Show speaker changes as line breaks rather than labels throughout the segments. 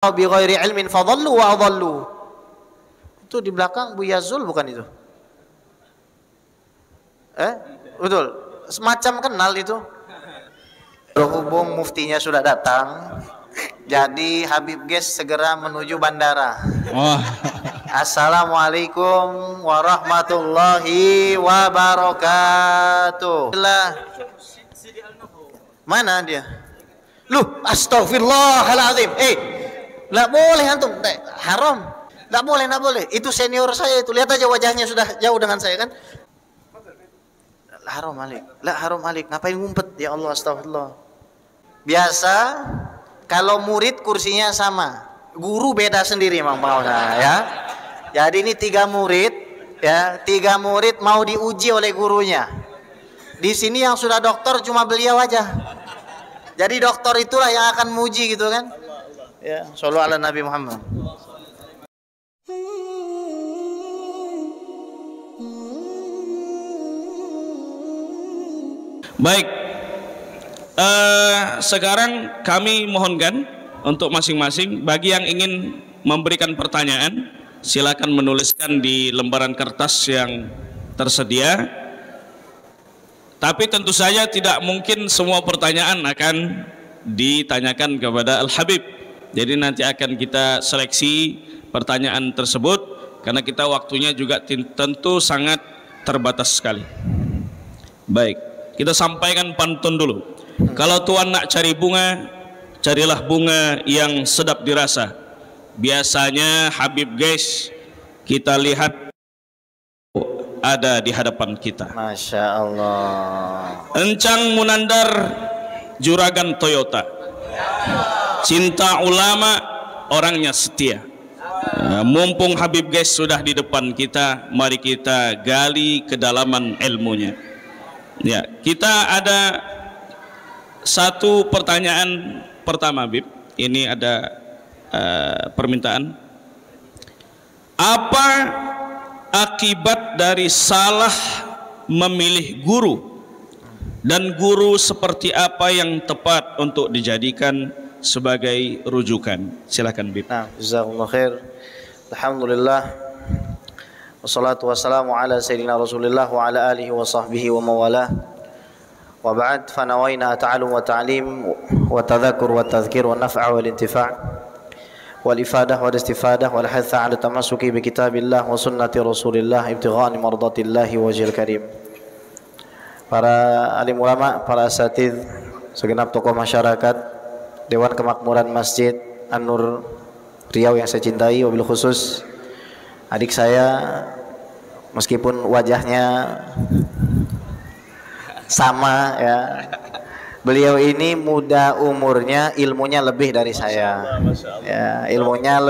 bi ghairi ilmin fadhallu wa adhallu. Itu di belakang Buya Zul bukan itu? Betul. Semacam kenal itu. Berhubung muftinya sudah datang, jadi Habib Ges segera menuju bandara. Assalamualaikum warahmatullahi wabarakatuh. Mana dia? Loh, astagfirullahaladzim. Nggak boleh antum, haram. Nggak boleh. Itu senior saya itu. Lihat aja wajahnya sudah jauh dengan saya kan. Haram alik. La haram alik. Ngapain ngumpet? Ya Allah, astagfirullah. Biasa kalau murid kursinya sama, guru beda sendiri Mang Mauna ya. Jadi ini 3 murid ya, 3 murid mau diuji oleh gurunya. Di sini yang sudah doktor cuma beliau aja. Jadi dokter itulah yang akan muji gitu kan. Ya, shollu ala Nabi Muhammad.
Baik, sekarang kami mohonkan untuk masing-masing bagi yang ingin memberikan pertanyaan, silakan menuliskan di lembaran kertas yang tersedia. Tapi tentu saja tidak mungkin semua pertanyaan akan ditanyakan kepada Al-Habib. Jadi nanti akan kita seleksi pertanyaan tersebut karena kita waktunya juga tentu sangat terbatas sekali. Baik, kita sampaikan pantun dulu. Kalau tuan nak cari bunga, carilah bunga yang sedap dirasa. Biasanya Habib Ges kita lihat ada di hadapan kita.
Masya Allah.
Encang Munandar juragan Toyota. Cinta ulama, orangnya setia. Mumpung Habib Ges sudah di depan kita, mari kita gali kedalaman ilmunya. Ya, kita ada satu pertanyaan pertama, Bib. Ini ada permintaan. Apa akibat dari salah memilih guru, dan guru seperti apa yang tepat untuk dijadikan sebagai rujukan? Silakan, Bib.
Nah, jazakumullah khair. Alhamdulillah. Wassalatu wassalamu ala sayyidina Rasulillah wa ala alihi wa sahbihi wa mawalah. Wa ba'd, fa nawaina ta'allum wa ta'lim wa tadhakkur wa tadhkir wa naf'a wal intifa' والإفادة والاستفادة والحث على التمسك بكتاب الله وسنة رسول الله ابتغاء مرضات الله وجه الكريم. Para alim ulama, para asatidz, segenap tokoh masyarakat, Dewan Kemakmuran Masjid An-Nur Riau yang saya cintai, wabil khusus adik saya, meskipun wajahnya sama ya, beliau ini muda umurnya, ilmunya lebih dari saya. Ya, ilmunya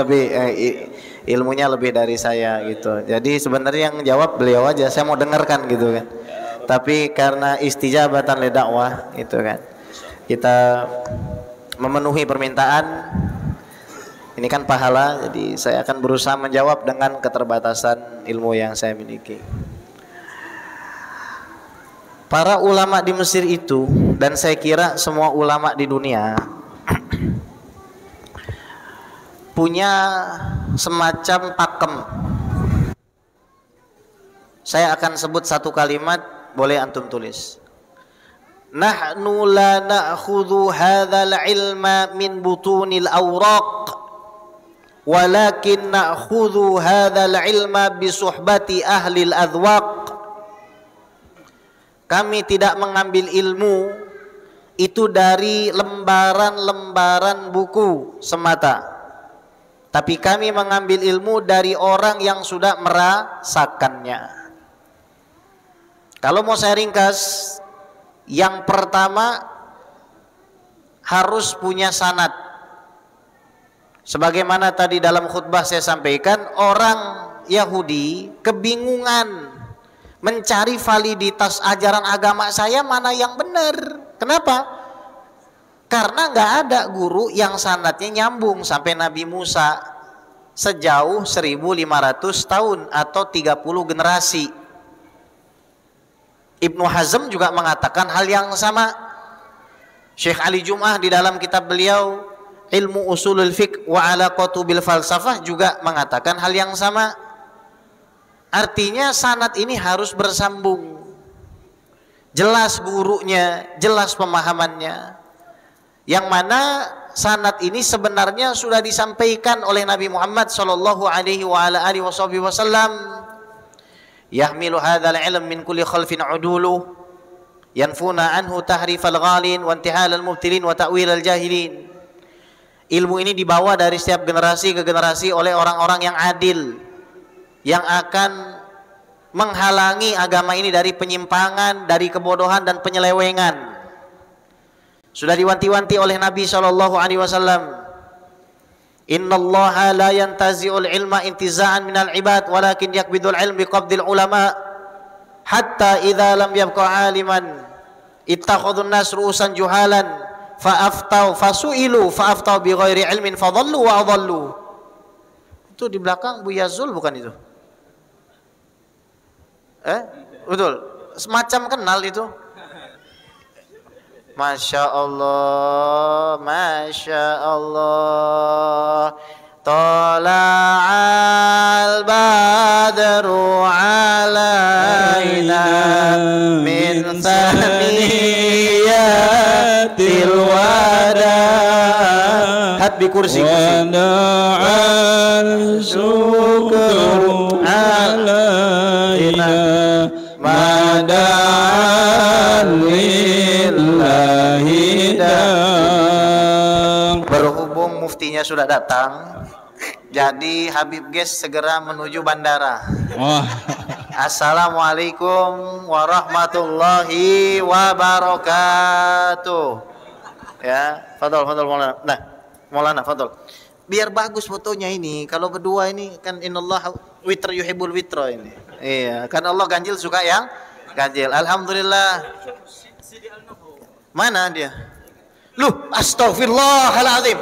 lebih dari saya gitu. Jadi sebenarnya yang jawab beliau aja, saya mau dengarkan gitu kan. Tapi karena istijabatan li dakwah gitu kan, kita memenuhi permintaan. Ini kan pahala, jadi saya akan berusaha menjawab dengan keterbatasan ilmu yang saya miliki. Para ulama di Mesir itu, dan saya kira semua ulama di dunia, punya semacam pakem. Saya akan sebut satu kalimat, boleh antum tulis. Nahnu la na'khudhu hadzal ilma min butunil awraq, walakin na'khudhu hadzal ilma bi suhbati ahlil adwaq. Kami tidak mengambil ilmu itu dari lembaran-lembaran buku semata, tapi kami mengambil ilmu dari orang yang sudah merasakannya. Kalau mau saya ringkas, yang pertama harus punya sanad. Sebagaimana tadi dalam khutbah saya sampaikan, orang Yahudi kebingungan mencari validitas ajaran agama saya mana yang benar. Kenapa? Karena nggak ada guru yang sanadnya nyambung sampai Nabi Musa sejauh 1500 tahun atau 30 generasi. Ibnu Hazm juga mengatakan hal yang sama. Syekh Ali Jum'ah di dalam kitab beliau ilmu usulul fiqh wa alaqatu bil falsafah juga mengatakan hal yang sama. Artinya sanad ini harus bersambung. Jelas gurunya, jelas pemahamannya. Yang mana sanad ini sebenarnya sudah disampaikan oleh Nabi Muhammad sallallahu alaihi wa ala alihi wasallam. Yahmilu hadzal ilm min kulli khalfin udulu yanfuna anhu tahrifal ghalin wa intihalal mubtilin wa ta'wilal jahilin. Ilmu ini dibawa dari setiap generasi ke generasi oleh orang-orang yang adil, yang akan menghalangi agama ini dari penyimpangan, dari kebodohan dan penyelewengan. Sudah diwanti-wanti oleh Nabi sallallahu alaihi wasallam, innallaha la yantazi'ul ilma intiza'an minal ibad walakin yakbidul ilm biqabdil ulama hatta idza lam yabqa aliman ittakhadun nas ru'usan juhalan fa'aftau fasu'ilu fa'aftau bighairi ilmin fadhallu wa adhallu. Itu di belakang Buya Zul bukan itu? Betul. Semacam kenal itu. Masya Allah, Masya Allah. Tala'al badru alaina min thaniyatil wada. Hat bi kursi. Wada'al syukru alaina mada'an lillahi dam. Berhubung muftinya sudah datang, jadi Habib Ges segera menuju bandara. Assalamualaikum warahmatullahi wabarakatuh. Ya, fadol Maulana. Nah, Maulana fadol. Biar bagus fotonya ini. Kalau berdua ini kan innallaha witr yuhibbul witra ini. Iya, kan Allah ganjil suka yang ganjil. Alhamdulillah. Mana dia? Loh, astagfirullahaladzim.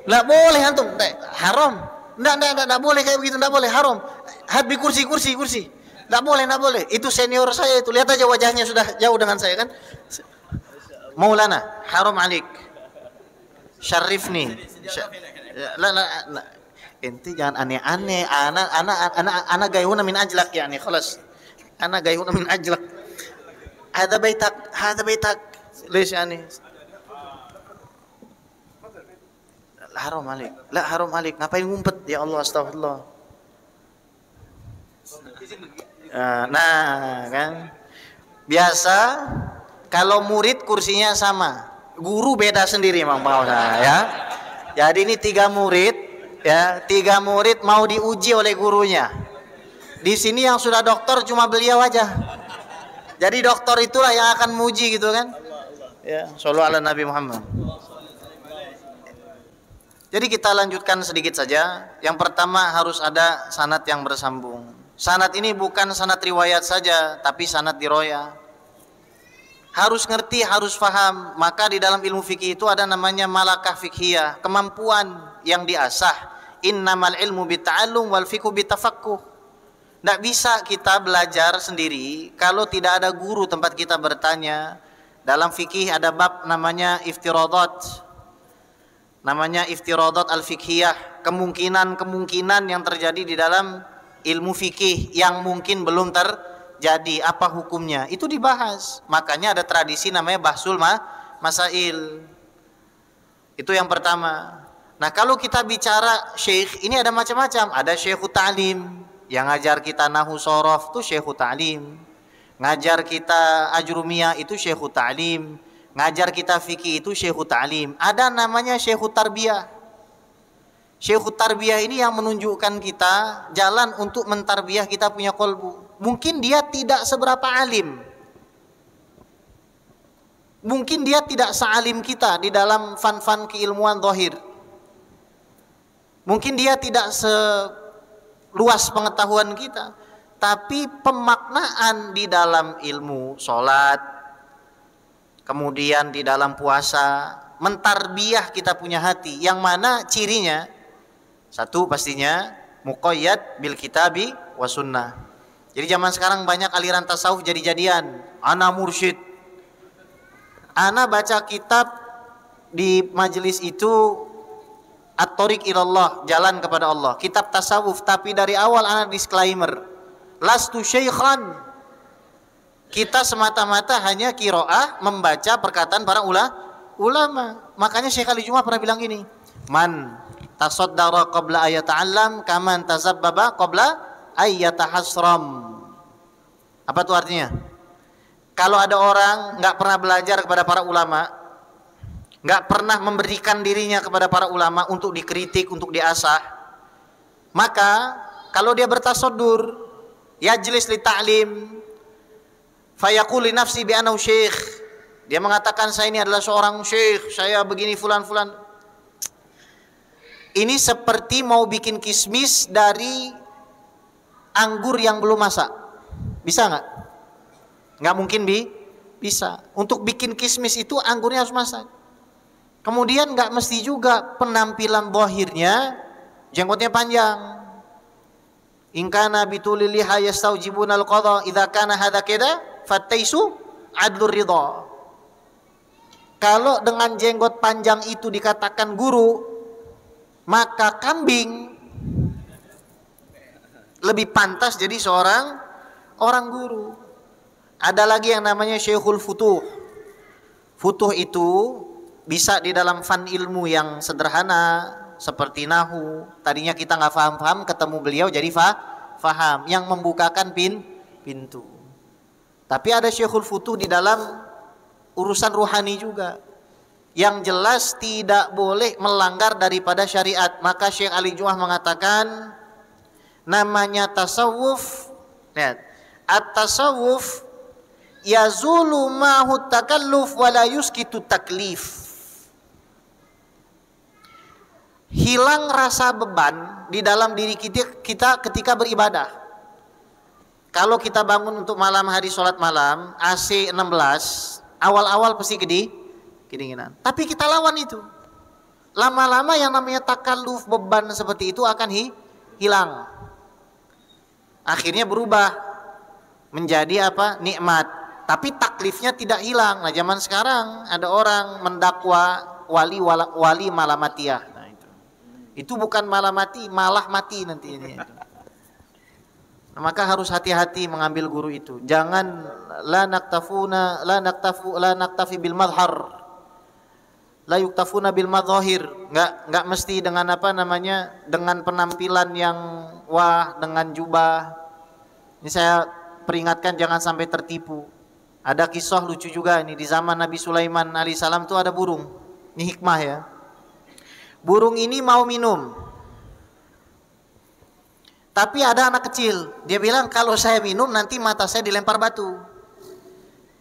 Enggak boleh antum. Haram. Enggak boleh kayak begitu, enggak boleh, haram. Hadbi kursi. Enggak boleh. Itu senior saya itu. Lihat aja wajahnya sudah jauh dengan saya kan. Maulana, haram alik. Syarifni. La. Ente jangan aneh-aneh. Ana gayuna min ajlak yani, khalas. Ana gayuna min ajlak. Hada baitak. Leis yani. Haram alik. La haram alik. Ngapain ngumpet? Ya Allah, astagfirullah. Nah, kan. Biasa kalau murid kursinya sama. Guru beda sendiri Mang Maulana ya. Jadi ini 3 murid ya, 3 murid mau diuji oleh gurunya. Di sini yang sudah doktor cuma beliau aja. Jadi doktor itulah yang akan muji gitu kan. Ya, shollu ala Nabi Muhammad. Jadi kita lanjutkan sedikit saja. Yang pertama harus ada sanad yang bersambung. Sanad ini bukan sanad riwayat saja, tapi sanad diroya. Harus ngerti, harus faham. Maka di dalam ilmu fikih itu ada namanya malakah fikhiyah, kemampuan yang diasah. Innamal ilmu bita'allum wal fiqhu bitafaqquh. Tidak bisa kita belajar sendiri kalau tidak ada guru tempat kita bertanya. Dalam fikih ada bab namanya iftiradat. Namanya iftiradat al-fikhiyah, kemungkinan-kemungkinan yang terjadi di dalam ilmu fikih yang mungkin belum terjadi, apa hukumnya, itu dibahas. Makanya ada tradisi namanya bahsul masail. Itu yang pertama. Nah, kalau kita bicara syekh, ini ada macam-macam. Ada syekhu ta'lim yang ngajar kita nahu sorof, itu syekhu ta'lim. Ngajar kita ajrumiyah, itu syekhu ta'lim. Ngajar kita fikih, itu syekhu ta'lim. Ada namanya syekhu tarbiyah. Syekhu tarbiyah ini yang menunjukkan kita jalan untuk mentarbiyah kita punya kolbu. Mungkin dia tidak seberapa alim. Mungkin dia tidak sealim kita di dalam fan-fan keilmuan zahir. Mungkin dia tidak seluas pengetahuan kita. Tapi pemaknaan di dalam ilmu sholat, kemudian di dalam puasa, mentarbiyah kita punya hati. Yang mana cirinya? Satu pastinya muqayyad bil kitabi wa sunnah. Jadi zaman sekarang banyak aliran tasawuf jadi-jadian. Ana mursyid. Ana baca kitab di majelis itu At-Thoriq ilallah, jalan kepada Allah. Kitab tasawuf, tapi dari awal ana disclaimer. Lastu syaikhan. Kita semata-mata hanya qiraah membaca perkataan para ulama. Makanya Syekh Ali Jum'ah pernah bilang gini, man tasaddara qabla ayata'allam kaman tazabbaba qabla ayyatahasram. Apa tuh artinya? Kalau ada orang nggak pernah belajar kepada para ulama, nggak pernah memberikan dirinya kepada para ulama untuk dikritik, untuk diasah, maka kalau dia bertasoddur, yajlis li ta'lim, fayaqul li nafsi bi anau syekh, dia mengatakan saya ini adalah seorang syekh, saya begini fulan. Ini seperti mau bikin kismis dari anggur yang belum masak. Bisa nggak? Nggak mungkin bisa. Untuk bikin kismis itu anggurnya harus masak. Kemudian nggak mesti juga penampilan zahirnya jenggotnya panjang. In kana bitulil liha yastaujibuna al-qadha idza kana hadza keda fataisu adlur ridha. Kalau dengan jenggot panjang itu dikatakan guru, maka kambing lebih pantas jadi seorang orang guru. Ada lagi yang namanya Syekhul Futuh. Futuh itu bisa di dalam fan ilmu yang sederhana seperti nahu. Tadinya kita nggak paham-paham, ketemu beliau jadi faham, yang membukakan pintu. Tapi ada Syekhul Futuh di dalam urusan ruhani juga, yang jelas tidak boleh melanggar daripada syariat. Maka Syekh Ali Jum'ah mengatakan namanya tasawuf, lihat, at-tasawuf yazulu ma'hu takalluf wa la yuskitu taklif. Hilang rasa beban di dalam diri kita ketika beribadah. Kalau kita bangun untuk malam hari sholat malam, AC 16, awal-awal pasti kedinginan. Tapi kita lawan itu. Lama-lama yang namanya takalluf, beban seperti itu akan hilang. Akhirnya berubah menjadi apa? Nikmat. Tapi taklifnya tidak hilang. Nah, zaman sekarang ada orang mendakwa wali malamatiyah. Nah, itu bukan malah mati, malah mati nanti ini. Nah, maka harus hati-hati mengambil guru itu. Jangan la naktafi bil madhar. La yuktafuna bil madhahir. Enggak mesti dengan apa namanya? Dengan penampilan yang wah, dengan jubah. Ini saya peringatkan jangan sampai tertipu. Ada kisah lucu juga ini, di zaman Nabi Sulaiman alaihissalam tuh ada burung. Ini hikmah ya. Burung ini mau minum. Tapi ada anak kecil, dia bilang kalau saya minum nanti mata saya dilempar batu.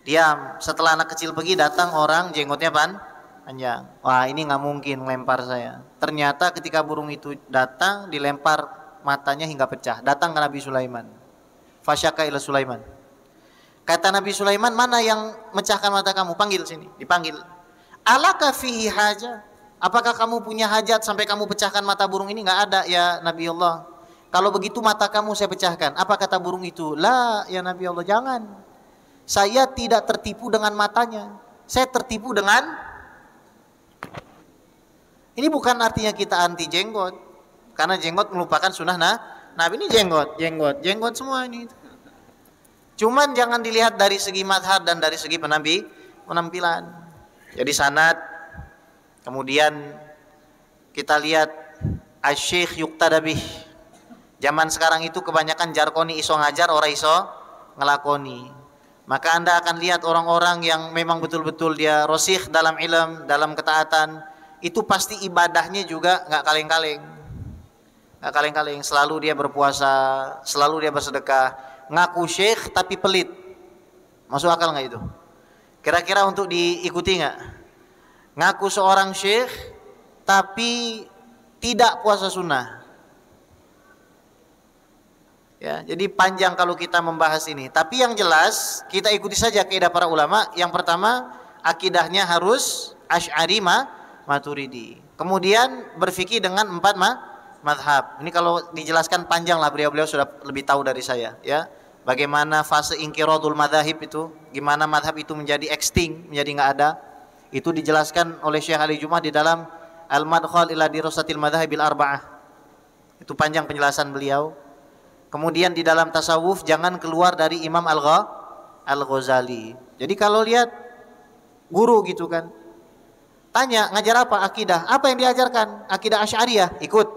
Diam. Setelah anak kecil pergi, datang orang jenggotnya panjang. Wah, ini nggak mungkin melempar saya. Ternyata ketika burung itu datang, dilempar matanya hingga pecah. Datang ke Nabi Sulaiman. Fasyaka ila Sulaiman. Kata Nabi Sulaiman, mana yang mecahkan mata kamu? Panggil sini. Dipanggil. Alaka fihi haja. Apakah kamu punya hajat sampai kamu pecahkan mata burung ini? Nggak ada ya Nabi Allah. Kalau begitu mata kamu saya pecahkan. Apa kata burung itu? La ya Nabi Allah, jangan. Saya tidak tertipu dengan matanya. Saya tertipu dengan. Ini bukan artinya kita anti jenggot. Karena jenggot melupakan sunnah Nabi. Ini jenggot semua ini. Cuman jangan dilihat dari segi mazhar dan dari segi penampilan. Jadi sanad. Kemudian kita lihat asy-syekh yuqtada bih. Zaman sekarang itu kebanyakan jarkoni iso ngajar, ora iso ngelakoni. Maka Anda akan lihat orang-orang yang memang betul-betul dia rosikh dalam ilm, dalam ketaatan, itu pasti ibadahnya juga nggak kaleng-kaleng. Nggak kaleng-kaleng, selalu dia berpuasa, selalu dia bersedekah. Ngaku syekh tapi pelit. Masuk akal nggak itu? Kira-kira untuk diikuti nggak? Ngaku seorang syekh tapi tidak puasa sunnah. Ya, jadi panjang kalau kita membahas ini. Tapi yang jelas kita ikuti saja kaidah para ulama. Yang pertama, akidahnya harus Asy'ari Maturidi. Kemudian berfikih dengan 4 madhab. Ini kalau dijelaskan panjang lah, beliau-beliau sudah lebih tahu dari saya ya. Bagaimana fase inqiradul madzahib itu, gimana madhab itu menjadi extinct, menjadi nggak ada. Itu dijelaskan oleh Syekh Ali Jum'ah di dalam Al-Madkhal ila Dirasatil Madhahibil Arba'ah. Itu panjang penjelasan beliau. Kemudian di dalam tasawuf jangan keluar dari Imam Al-Ghazali. Jadi kalau lihat guru gitu kan, tanya ngajar apa? Akidah. Apa yang diajarkan? Akidah Asy'ariyah, ikut.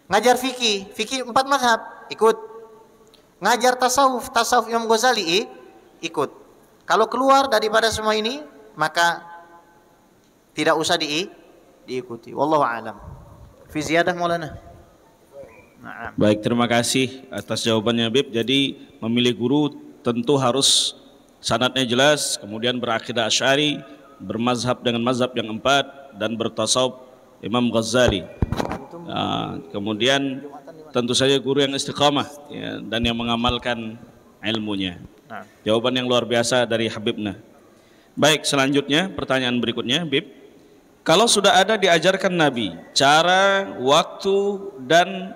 Ngajar fikih 4 mazhab, ikut. Ngajar tasawuf Imam Ghazali, ikut. Kalau keluar daripada semua ini, maka tidak usah diikuti. Wallahu a'lam. Fi ziyadah Maulana. Nah.
Baik, terima kasih atas jawabannya Habib. Jadi memilih guru tentu harus sanadnya jelas, kemudian berakidah Asy'ari, bermazhab dengan mazhab yang 4, dan bertasawuf Imam Ghazali. Kemudian tentu saja guru yang istiqamah ya, dan yang mengamalkan ilmunya. Jawaban yang luar biasa dari Habibna. Baik, selanjutnya pertanyaan berikutnya Habib. Kalau sudah ada diajarkan Nabi cara, waktu, dan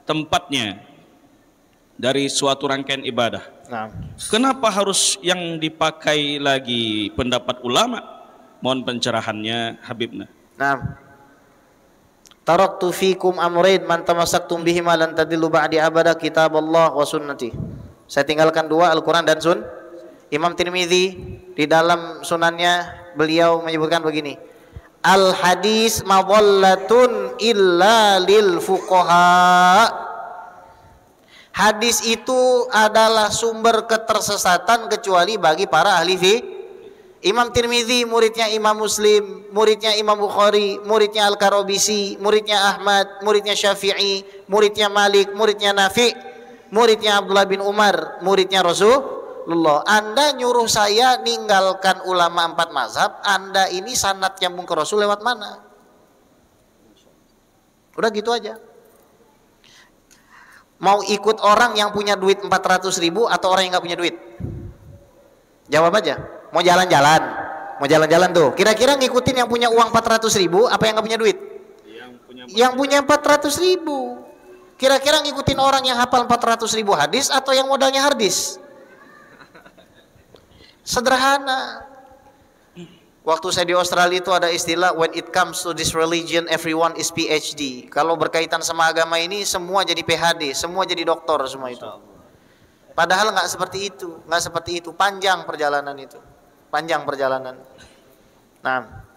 tempatnya dari suatu rangkaian ibadah, kenapa harus yang dipakai lagi pendapat ulama? Mohon pencerahannya Habibna.
Taraktu fikum amrayn man tamassaktum bihima lan tadillu ba'di abada, kitaballah wa sunnati. Saya tinggalkan 2, Al-Quran dan Imam Tirmidzi di dalam sunannya beliau menyebutkan begini, al hadis madallatun illa lil fuqaha. Hadis itu adalah sumber ketersesatan kecuali bagi para ahli fiqh. Imam Tirmidzi muridnya Imam Muslim, muridnya Imam Bukhari, muridnya Al-Karabisi, muridnya Ahmad, muridnya Syafi'i, muridnya Malik, muridnya Nafi', muridnya Abdullah bin Umar, muridnya Rasulullah. Anda nyuruh saya ninggalkan ulama 4 mazhab, Anda ini sanad nyambung ke Rasul lewat mana? Udah gitu aja. Mau ikut orang yang punya duit 400.000 atau orang yang gak punya duit? Jawab aja. Mau jalan-jalan tuh, kira-kira ngikutin yang punya uang 400.000 apa yang gak punya duit? Yang punya 400.000. Kira-kira ngikutin orang yang hafal 400.000 hadis atau yang modalnya hardis? Sederhana. Waktu saya di Australia itu ada istilah, when it comes to this religion everyone is PhD. Kalau berkaitan sama agama ini semua jadi PhD, semua jadi doktor semua itu. Padahal nggak seperti itu, panjang perjalanan itu, panjang perjalanan. Nah.